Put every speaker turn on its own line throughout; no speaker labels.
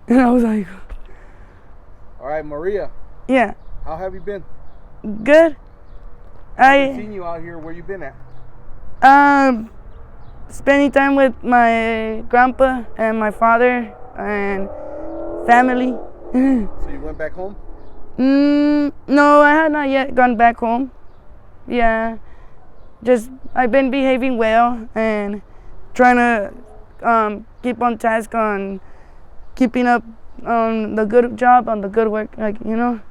And I was like,
All right, Maria.
yeah,
How have you been?
good.
I haven't seen you out here. Where you been at?
Spending time with my grandpa and my father and family.
So you went back home?
No, I had not yet gone back home. Yeah, just I've been behaving well and trying to keep on task on keeping up on the good job, on the good work, like,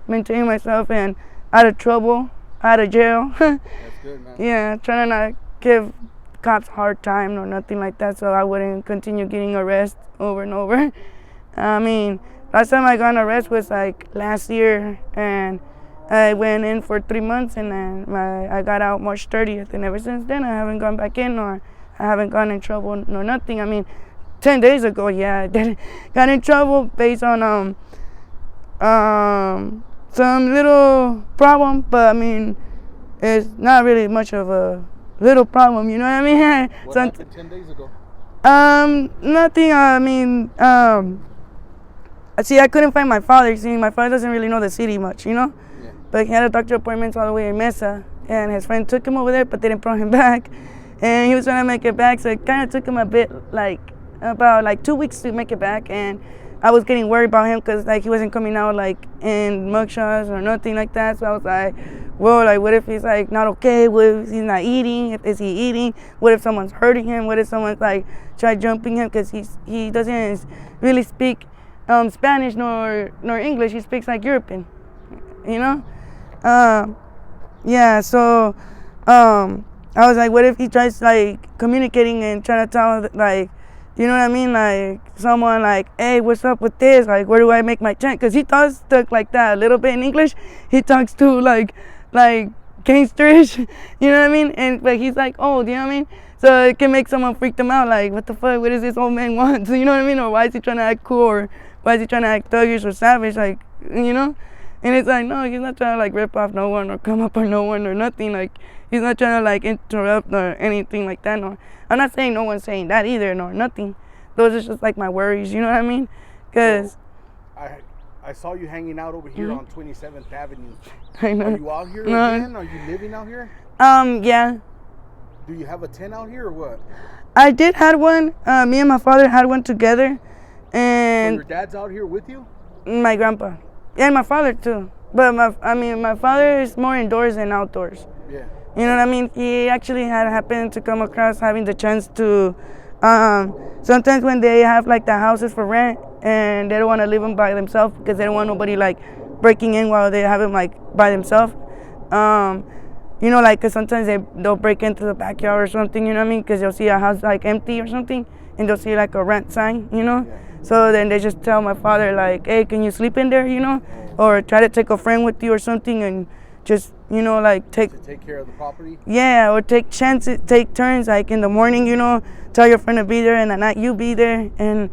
maintaining myself and out of trouble, out of jail.
That's good, man.
Yeah, trying to not give cops a hard time or nothing like that, so I wouldn't continue getting arrested over and over. I mean, last time I got arrested was like last year, and I went in for 3 months, and then I got out March 30th, and ever since then I haven't gone back in, or I haven't gotten in trouble nor nothing. I mean, 10 days ago, yeah, I did got in trouble based on some little problem, but I mean, it's not really much of a little problem, you know what I mean?
What happened 10 days ago?
Nothing. I mean, see, I couldn't find my father. See, my father doesn't really know the city much,
Yeah.
But he had a doctor appointment all the way in Mesa, and his friend took him over there, but they didn't bring him back. And he was trying to make it back, so it kind of took him a bit, about 2 weeks to make it back. And I was getting worried about him because he wasn't coming out in mugshots or nothing like that. So I was like, whoa, what if he's not okay? What if he's not eating? Is he eating? What if someone's hurting him? What if someone's try jumping him? Because he doesn't really speak Spanish nor English. He speaks European, yeah. So I was like, what if he tries communicating and trying to tell you know what I mean? Someone hey, what's up with this? Where do I make my check? Because he does talk like that a little bit in English. He talks too like gangsterish, you know what I mean? And but he's old, you know what I mean? So it can make someone freak them out, what the fuck? What does this old man want? You know what I mean? Or why is he trying to act cool? Or why is he trying to act thuggish or savage? And it's no, he's not trying to rip off no one or come up on no one or nothing. He's not trying to interrupt or anything like that. No, I'm not saying no one's saying that either, nor nothing. Those are just my worries, you know what I mean? Because
I saw you hanging out over here on 27th Avenue.
I know.
Are you out here again? Are you living out here?
Yeah.
Do you have a tent out here or what?
I did have one. Me and my father had one together, and
so your dad's out here with you?
My grandpa, and my father too. But my father is more indoors than outdoors.
Yeah.
You know what I mean? He actually had happened to come across having the chance to. Sometimes when they have the houses for rent and they don't want to leave them by themselves because they don't want nobody breaking in while they have them by themselves. Cause sometimes they'll break into the backyard or something. You know what I mean? Because they'll see a house empty or something, and they'll see a rent sign.
Yeah.
So then they just tell my father hey, can you sleep in there? Or try to take a friend with you or something and just take
to take care of the property.
Yeah, or take chances, take turns in the morning, tell your friend to be there and at night you be there, and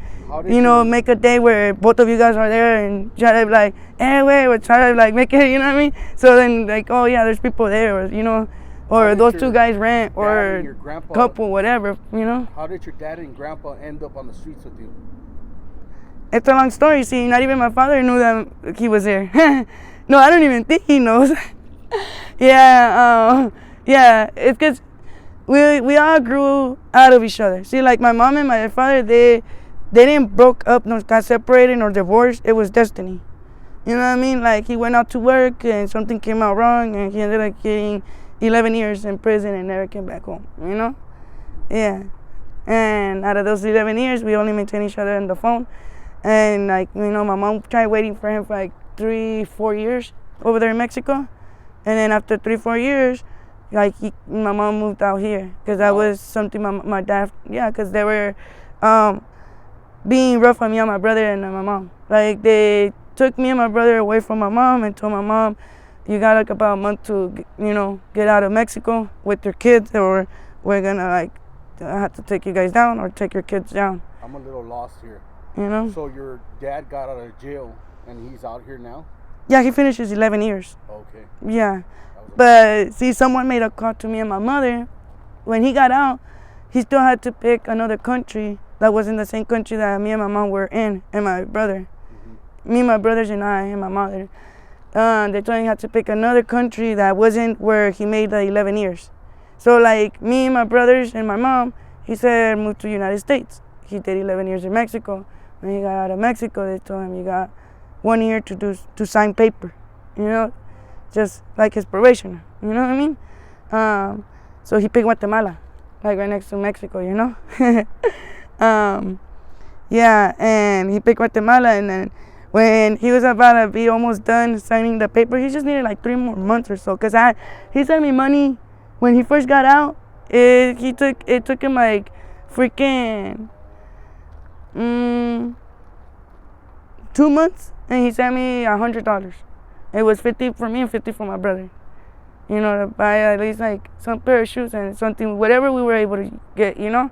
make a day where both of you guys are there and try to hey, wait, or try to make it, you know what I mean? So then oh yeah, there's people there, or or those two guys rent, or couple, whatever,
How did your dad and grandpa end up on the streets with you?
It's a long story. See, not even my father knew that he was there. No, I don't even think he knows. Yeah, it's because we all grew out of each other. See, my mom and my father, they didn't broke up, nor got separated, nor divorced. It was destiny. You know what I mean? He went out to work and something came out wrong, and he ended up getting 11 years in prison and never came back home. Yeah. And out of those 11 years, we only maintained each other on the phone. And my mom tried waiting for him for 3-4 years over there in Mexico. And then after 3-4 years, my mom moved out here because that was something my dad, because they were being rough on me and my brother and my mom. They took me and my brother away from my mom and told my mom, you got about a month to, get out of Mexico with your kids, or we're gonna have to take you guys down or take your kids down.
I'm a little lost here. So your dad got out of jail and he's out here now?
Yeah, he finished his 11 years.
Okay.
Yeah. But see, someone made a call to me and my mother. When he got out, he still had to pick another country that was in the same country that me and my mom were in, and my brother. me, my brothers, and I, and my mother. They told him he had to pick another country that wasn't where he made the 11 years. So like me, my brothers, and my mom, he said move to the United States. He did 11 years in Mexico. When he got out of Mexico, they told him you got 1 year to sign paper, you know, just like his probation, you know what I mean? So he picked Guatemala, like right next to Mexico, you know? Yeah, and he picked Guatemala, and then when he was about to be almost done signing the paper, he just needed like 3 more months or so, cause he sent me money when he first got out. It took him like freaking 2 months, and he sent me $100. It was 50 for me and 50 for my brother. You know, to buy at least like some pair of shoes and something, whatever we were able to get, you know,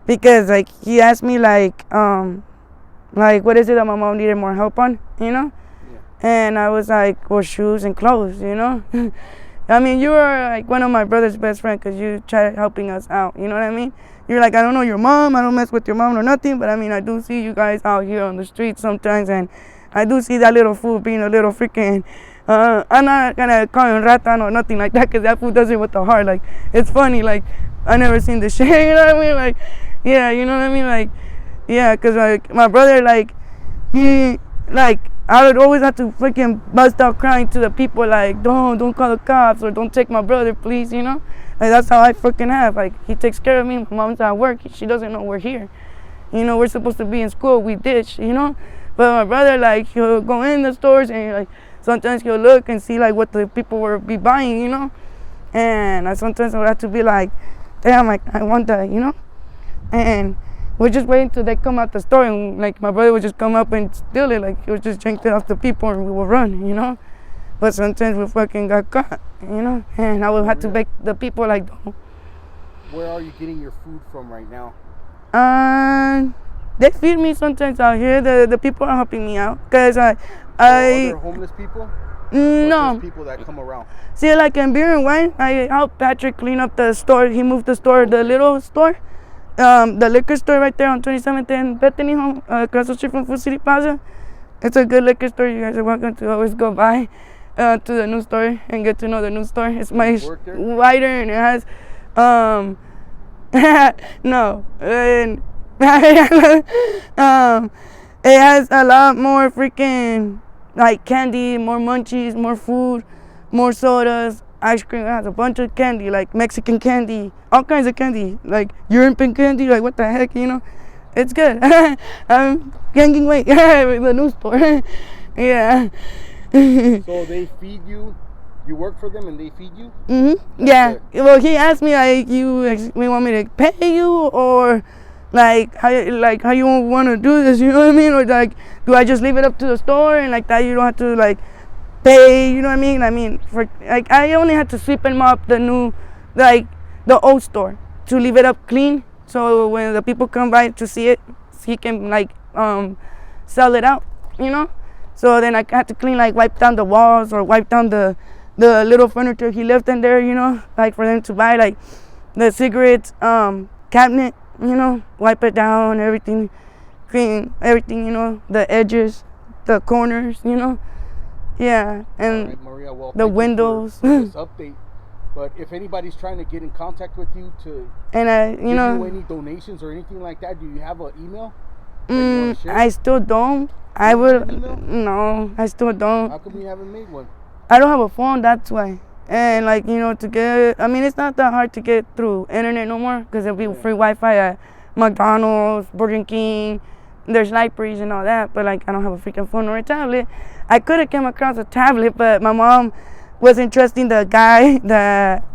because like he asked me like what is it that my mom needed more help on, you know, yeah. And I was like, well, shoes and clothes, you know. I mean, you are like one of my brother's best friend because you tried helping us out, you know what I mean? You're like, I don't know your mom, I don't mess with your mom or nothing, but I mean, I do see you guys out here on the streets sometimes, and I do see that little fool being a little freaking, I'm not gonna call him ratan or nothing like that, because that fool does it with the heart. Like, it's funny, like, I never seen the shit, you know what I mean? Like, yeah, you know what I mean? Like, yeah, because like, my brother, like, he, like, I would always have to freaking bust out crying to the people, like, don't call the cops, or don't take my brother, please, you know? Like, that's how I freaking have. Like, he takes care of me. My mom's at work. She doesn't know we're here. You know, we're supposed to be in school. We ditch, you know? But my brother, like, he'll go in the stores and, like, sometimes he'll look and see, like, what the people will be buying, you know? And I sometimes would have to be like, damn, like, I want that, you know? And we're just waiting till they come out the store, and, like, my brother would just come up and steal it. Like, he would just drink it off the people and we would run, you know? But sometimes we fucking got caught, you know? And I would have to beg the people, like, don't.
Where are you getting your food from right now?
They feed me sometimes out here. The people are helping me out. Because
are there homeless people?
No.
Or just people that come around?
See, like in beer and wine, I helped Patrick clean up the store. He moved the store, the little store. The liquor store right there on 27th and Bethany home, across the street from Food City Plaza. It's a good liquor store. You guys are welcome to always go by to the new store and get to know the new store. It's much wider, and it has no, and it has a lot more freaking like candy, more munchies, more food, more sodas, ice cream. It has a bunch of candy, like Mexican candy, all kinds of candy, like European candy, like what the heck, you know? It's good. I'm gaining weight with the new store. Yeah.
So they feed you? You work for them and they feed you?
Mm-hmm. Yeah. Well, he asked me, like, we want me to pay you, or like how you want to do this, you know what I mean? Or like, do I just leave it up to the store and like that you don't have to like pay, you know what I mean? I mean, for like, I only had to sweep and mop the new, like the old store to leave it up clean, so when the people come by to see it, he can like sell it out, you know? So then I had to clean, like wipe down the walls or wipe down the little furniture he left in there, you know, like for them to buy, like the cigarettes cabinet, you know, wipe it down, everything, clean everything, you know, the edges, the corners, you know, yeah, and
right, Maria, well,
the windows.
For this update, but if anybody's trying to get in contact with you to
and
give you any donations or anything like that, do you have an email?
I still don't. I would. No, I still don't.
How come you haven't made one?
I don't have a phone, that's why. And like, you know, to get, I mean, it's not that hard to get through internet no more, because there'll be free Wi-Fi at McDonald's, Burger King, there's libraries and all that, but like, I don't have a freaking phone or a tablet. I could have came across a tablet, but my mom wasn't trusting the guy that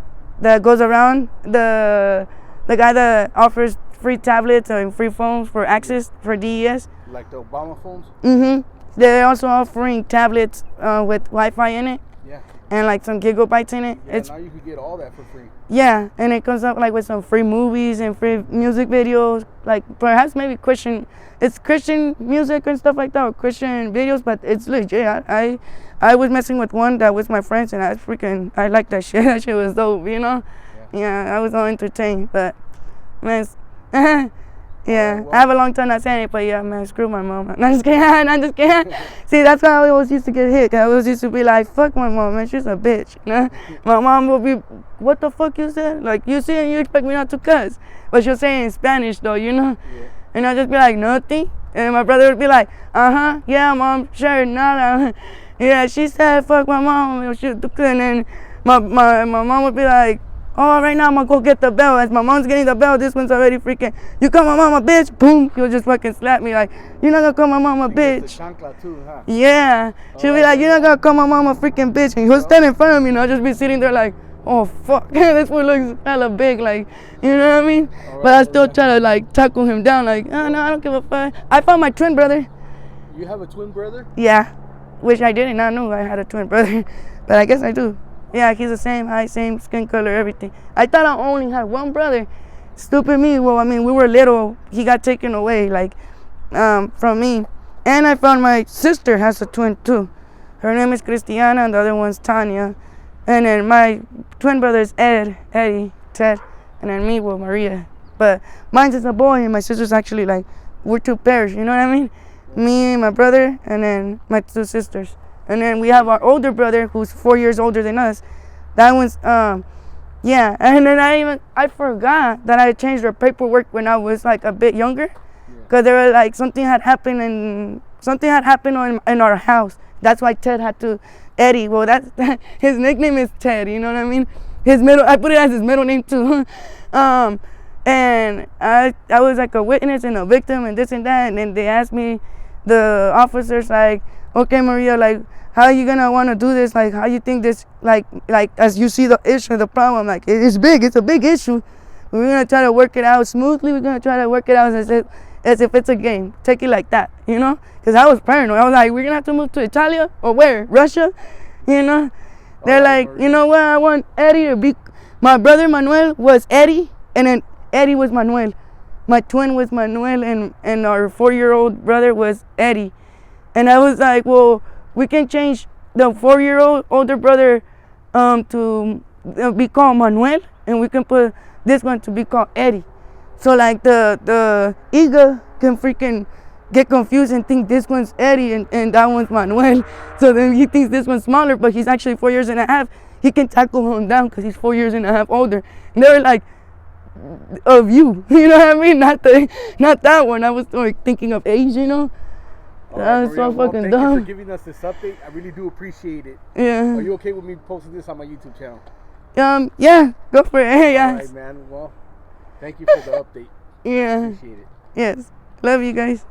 goes around, the guy that offers free tablets and free phones for access for DES.
Like the Obama phones?
Mm-hmm. They're also offering tablets with Wi-Fi in it. Yeah. And like some gigabytes in it.
Yeah, now you can get all that for free.
Yeah, and it comes up like with some free movies and free music videos, like perhaps maybe Christian music and stuff like that, or Christian videos, but it's legit. I was messing with one that was my friends, and I liked that shit. That shit was dope, you know? Yeah, I was all entertained, but man, Yeah, I have a long time not saying it, but yeah, man, screw my mom. I'm just kidding. I'm just kidding. See, that's why I always used to get hit. I always used to be like, fuck my mom, man, she's a bitch. You know? My mom would be, what the fuck you said? Like, you see and you expect me not to cuss. But she'll say it in Spanish, though, you know? Yeah. And I'll just be like, nothing. And my brother would be like, yeah, mom, sure, nada. Yeah, she said, fuck my mom. And then my mom would be like, oh, right now I'm gonna go get the bell. As my mom's getting the bell, this one's already freaking, you call my mom a bitch? Boom, he'll just fucking slap me like, you're not gonna call my mom a bitch.
Too, huh?
Yeah, she'll be like, you're not gonna call my mom a freaking bitch. And he'll stand in front of me and I'll just be sitting there like, oh fuck, this one looks hella big, like, you know what I mean? Right, but I still try to like tackle him down, like, oh no, I don't give a fuck. I found my twin brother.
You have a twin brother?
Yeah, which I didn't. I knew I had a twin brother, but I guess I do. Yeah, he's the same height, same skin color, everything. I thought I only had one brother. Stupid me. Well, I mean, we were little. He got taken away, like, from me. And I found my sister has a twin too. Her name is Christiana, and the other one's Tanya. And then my twin brother is Eddie, Ted, and then me, well, Maria. But mine's just a boy, and my sister's actually like, we're two pairs. You know what I mean? Me and my brother, and then my two sisters. And then we have our older brother who's 4 years older than us. That one's, yeah. And then I forgot that I changed our paperwork when I was like a bit younger. Because there were like, something had happened in our house. That's why Ted had to, Eddie, well that's, his nickname is Ted, you know what I mean? I put it as his middle name too. And I was like a witness and a victim and this and that. And then they asked me, the officers like, okay, Maria, like, how are you gonna want to do this? Like, how you think this, like as you see the issue, the problem, like, it's big, it's a big issue. We're gonna try to work it out smoothly. We're gonna try to work it out as if it's a game. Take it like that, you know? Because I was paranoid. I was like, we're gonna have to move to Italia or where? Russia, you know? They're like, you know what? I want Eddie to be. My brother Manuel was Eddie, and then Eddie was Manuel. My twin was Manuel, and our 4-year-old brother was Eddie. And I was like, well, we can change the 4-year-old older brother to be called Manuel, and we can put this one to be called Eddie. So like the ego can freaking get confused and think this one's Eddie and that one's Manuel. So then he thinks this one's smaller, but he's actually 4 years and a half. He can tackle him down because he's 4 years and a half older. And they were like, of you know what I mean? Not that one. I was like thinking of age, you know. That was so fucking dumb.
Thank you for giving us this update. I really do appreciate it.
Yeah.
Are you okay with me posting this on my YouTube channel?
Yeah, go for it. Hey,
all right, man. Well, thank you for the update.
Yeah.
Appreciate it.
Yes. Love you guys.